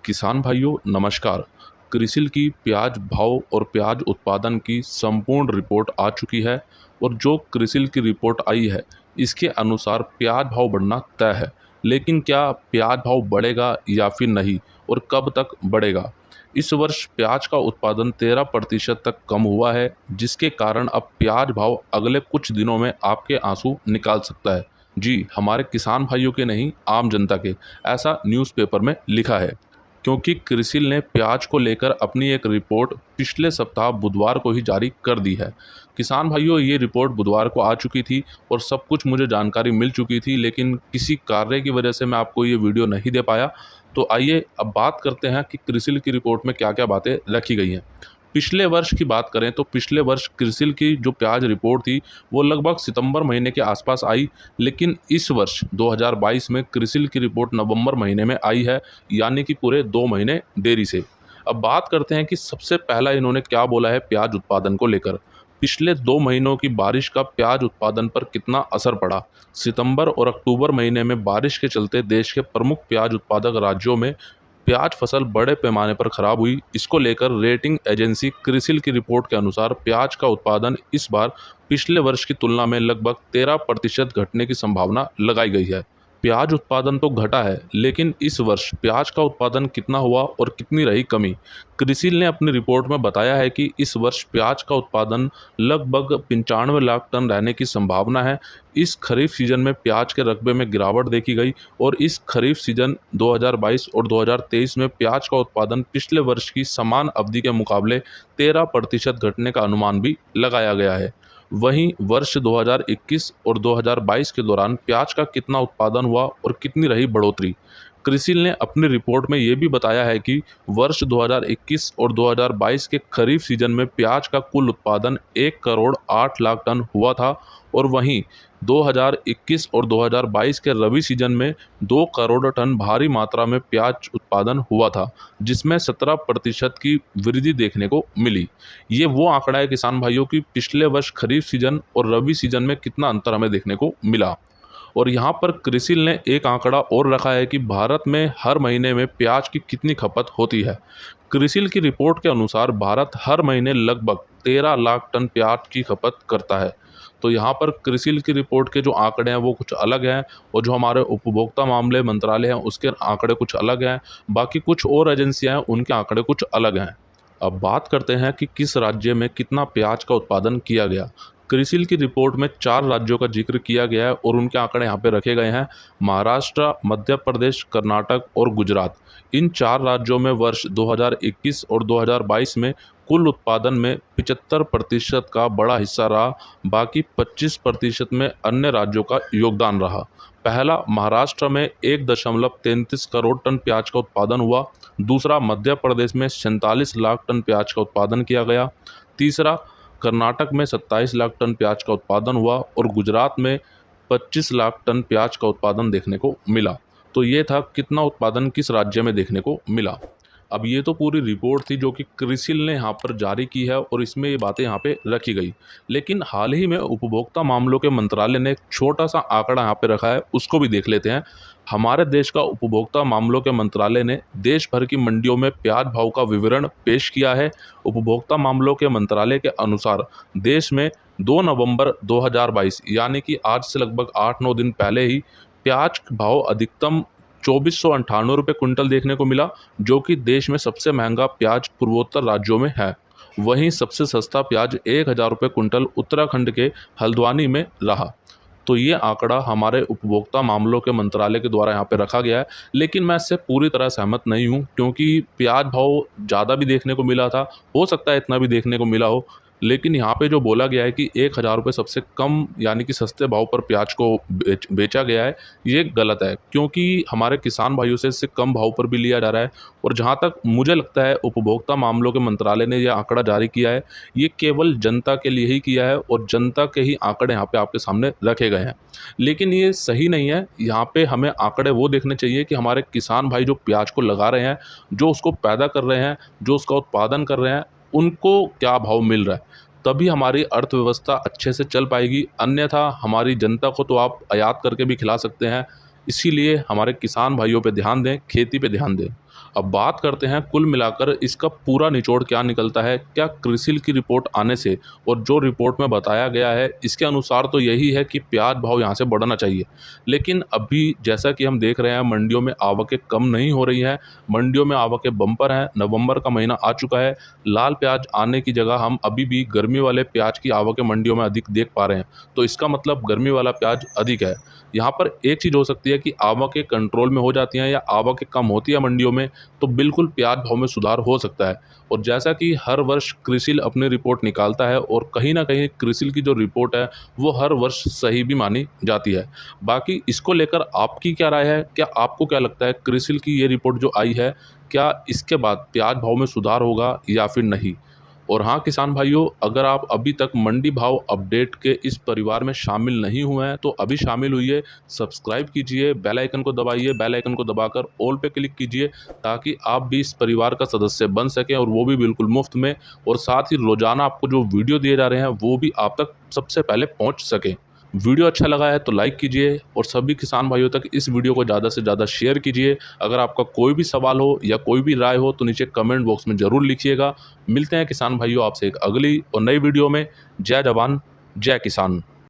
किसान भाइयों नमस्कार। क्रिसिल की प्याज भाव और प्याज उत्पादन की संपूर्ण रिपोर्ट आ चुकी है और जो क्रिसिल की रिपोर्ट आई है इसके अनुसार प्याज भाव बढ़ना तय है। लेकिन क्या प्याज भाव बढ़ेगा या फिर नहीं और कब तक बढ़ेगा? इस वर्ष प्याज का उत्पादन 13% तक कम हुआ है, जिसके कारण अब प्याज भाव अगले कुछ दिनों में आपके आंसू निकाल सकता है। जी, हमारे किसान भाइयों के नहीं, आम जनता के, ऐसा न्यूज़पेपर में लिखा है। क्योंकि क्रिसिल ने प्याज को लेकर अपनी एक रिपोर्ट पिछले सप्ताह बुधवार को ही जारी कर दी है। किसान भाइयों, ये रिपोर्ट बुधवार को आ चुकी थी और सब कुछ मुझे जानकारी मिल चुकी थी, लेकिन किसी कार्य की वजह से मैं आपको ये वीडियो नहीं दे पाया। तो आइए अब बात करते हैं कि क्रिसिल की रिपोर्ट में क्या क्या बातें रखी गई हैं। पिछले वर्ष की बात करें तो पिछले वर्ष क्रिसिल की जो प्याज रिपोर्ट थी वो लगभग सितंबर महीने के आसपास आई, लेकिन इस वर्ष 2022 में क्रिसिल की रिपोर्ट नवंबर महीने में आई है, यानी कि पूरे 2 महीने देरी से। अब बात करते हैं कि सबसे पहला इन्होंने क्या बोला है प्याज उत्पादन को लेकर। पिछले 2 महीनों की बारिश का प्याज उत्पादन पर कितना असर पड़ा? सितंबर और अक्टूबर महीने में बारिश के चलते देश के प्रमुख प्याज उत्पादक राज्यों में प्याज फसल बड़े पैमाने पर खराब हुई। इसको लेकर रेटिंग एजेंसी क्रिसिल की रिपोर्ट के अनुसार प्याज का उत्पादन इस बार पिछले वर्ष की तुलना में लगभग 13% घटने की संभावना लगाई गई है। प्याज उत्पादन तो घटा है, लेकिन इस वर्ष प्याज का उत्पादन कितना हुआ और कितनी रही कमी? क्रिसिल ने अपनी रिपोर्ट में बताया है कि इस वर्ष प्याज का उत्पादन लगभग 95 लाख टन रहने की संभावना है। इस खरीफ सीजन में प्याज के रकबे में गिरावट देखी गई और इस खरीफ सीजन 2022 और 2023 में प्याज का उत्पादन पिछले वर्ष की समान अवधि के मुकाबले 13% घटने का अनुमान भी लगाया गया है। वहीं वर्ष 2021 और 2022 के दौरान प्याज का कितना उत्पादन हुआ और कितनी रही बढ़ोतरी? क्रिसिल ने अपनी रिपोर्ट में ये भी बताया है कि वर्ष 2021 और 2022 के खरीफ सीजन में प्याज का कुल उत्पादन 1 करोड़ 8 लाख टन हुआ था और वहीं 2021 और 2022 के रबी सीजन में 2 करोड़ टन भारी मात्रा में प्याज उत्पादन हुआ था, जिसमें 17% की वृद्धि देखने को मिली। ये वो आंकड़ा है किसान भाइयों की पिछले वर्ष खरीफ सीजन और रबी सीजन में कितना अंतर हमें देखने को मिला। और यहाँ पर क्रिसिल ने एक आंकड़ा और रखा है कि भारत में हर महीने में प्याज की कितनी खपत होती है। क्रिसिल की रिपोर्ट के अनुसार भारत हर महीने लगभग 13 लाख टन प्याज की खपत करता है। तो यहाँ पर क्रिसिल की रिपोर्ट के जो आंकड़े हैं वो कुछ अलग हैं और जो हमारे उपभोक्ता मामले मंत्रालय हैं उसके आंकड़े कुछ अलग हैं। बाकी कुछ और एजेंसियाँ हैं उनके आंकड़े कुछ अलग हैं। अब बात करते हैं कि किस राज्य में कितना प्याज का उत्पादन किया गया। क्रिसिल की रिपोर्ट में 4 राज्यों का जिक्र किया गया है और उनके आंकड़े यहाँ पे रखे गए हैं। महाराष्ट्र, मध्य प्रदेश, कर्नाटक और गुजरात। इन 4 राज्यों में वर्ष 2021 और 2022 में कुल उत्पादन में 75% का बड़ा हिस्सा रहा, बाकी 25% में अन्य राज्यों का योगदान रहा। पहला महाराष्ट्र में 1.33 करोड़ टन प्याज का उत्पादन हुआ। दूसरा मध्य प्रदेश में 47 लाख टन प्याज का उत्पादन किया गया। तीसरा कर्नाटक में 27 लाख टन प्याज का उत्पादन हुआ और गुजरात में 25 लाख टन प्याज का उत्पादन देखने को मिला। तो ये था कितना उत्पादन किस राज्य में देखने को मिला। अब ये तो पूरी रिपोर्ट थी जो कि क्रिसिल ने यहाँ पर जारी की है और इसमें ये बातें यहाँ पे रखी गई। लेकिन हाल ही में उपभोक्ता मामलों के मंत्रालय ने एक छोटा सा आंकड़ा यहाँ पे रखा है, उसको भी देख लेते हैं। हमारे देश का उपभोक्ता मामलों के मंत्रालय ने देश भर की मंडियों में प्याज भाव का विवरण पेश किया है। उपभोक्ता मामलों के मंत्रालय के अनुसार देश में 2 नवंबर 2022 यानी कि आज से लगभग 8-9 दिन पहले ही प्याज भाव अधिकतम 2498 रुपये कुंटल देखने को मिला, जो कि देश में सबसे महंगा प्याज पूर्वोत्तर राज्यों में है। वहीं सबसे सस्ता प्याज 1000 रुपये कुंटल उत्तराखंड के हल्द्वानी में रहा। तो ये आंकड़ा हमारे उपभोक्ता मामलों के मंत्रालय के द्वारा यहाँ पे रखा गया है, लेकिन मैं इससे पूरी तरह सहमत नहीं हूँ क्योंकि प्याज भाव ज़्यादा भी देखने को मिला था, हो सकता है इतना भी देखने को मिला हो। लेकिन यहाँ पे जो बोला गया है कि 1000 रुपये सबसे कम यानी कि सस्ते भाव पर प्याज को बेचा गया है, ये गलत है क्योंकि हमारे किसान भाइयों से इससे कम भाव पर भी लिया जा रहा है। और जहाँ तक मुझे लगता है उपभोक्ता मामलों के मंत्रालय ने यह आंकड़ा जारी किया है, ये केवल जनता के लिए ही किया है और जनता के ही आंकड़े यहाँ पे आपके सामने रखे गए हैं। लेकिन ये सही नहीं है। यहाँ पे हमें आंकड़े वो देखने चाहिए कि हमारे किसान भाई जो प्याज को लगा रहे हैं, जो उसको पैदा कर रहे हैं, जो उसका उत्पादन कर रहे हैं, उनको क्या भाव मिल रहा है। तभी हमारी अर्थव्यवस्था अच्छे से चल पाएगी, अन्यथा हमारी जनता को तो आप आयात करके भी खिला सकते हैं। इसीलिए हमारे किसान भाइयों पे ध्यान दें, खेती पे ध्यान दें। अब बात करते हैं कुल मिलाकर इसका पूरा निचोड़ क्या निकलता है। क्या क्रिसिल की रिपोर्ट आने से और जो रिपोर्ट में बताया गया है इसके अनुसार तो यही है कि प्याज भाव यहाँ से बढ़ना चाहिए, लेकिन अभी जैसा कि हम देख रहे हैं मंडियों में आवकें कम नहीं हो रही हैं, मंडियों में आवकें बम्पर हैं। नवंबर का महीना आ चुका है, लाल प्याज आने की जगह हम अभी भी गर्मी वाले प्याज की आवकें मंडियों में अधिक देख पा रहे हैं, तो इसका मतलब गर्मी वाला प्याज अधिक है। यहाँ पर एक चीज़ हो सकती है कि आवकें कंट्रोल में हो जाती हैं या आवकें कम होती है मंडियों में, तो बिल्कुल प्याज भाव में सुधार हो सकता है। और जैसा कि हर वर्ष क्रिसिल अपनी रिपोर्ट निकालता है और कहीं ना कहीं क्रिसिल की जो रिपोर्ट है वो हर वर्ष सही भी मानी जाती है। बाकी इसको लेकर आपकी क्या राय है? क्या आपको क्या लगता है क्रिसिल की ये रिपोर्ट जो आई है, क्या इसके बाद प्याज भाव में सुधार होगा या फिर नहीं? और हाँ किसान भाइयों, अगर आप अभी तक मंडी भाव अपडेट के इस परिवार में शामिल नहीं हुए हैं तो अभी शामिल हुइए, सब्सक्राइब कीजिए, बेल आइकन को दबाइए, बेल आइकन को दबाकर ऑल पे क्लिक कीजिए ताकि आप भी इस परिवार का सदस्य बन सकें, और वो भी बिल्कुल मुफ्त में। और साथ ही रोजाना आपको जो वीडियो दिए जा रहे हैं वो भी आप तक सबसे पहले पहुँच सकें। वीडियो अच्छा लगा है तो लाइक कीजिए और सभी किसान भाइयों तक इस वीडियो को ज़्यादा से ज़्यादा शेयर कीजिए। अगर आपका कोई भी सवाल हो या कोई भी राय हो तो नीचे कमेंट बॉक्स में ज़रूर लिखिएगा। मिलते हैं किसान भाइयों आपसे एक अगली और नई वीडियो में। जय जवान जय किसान।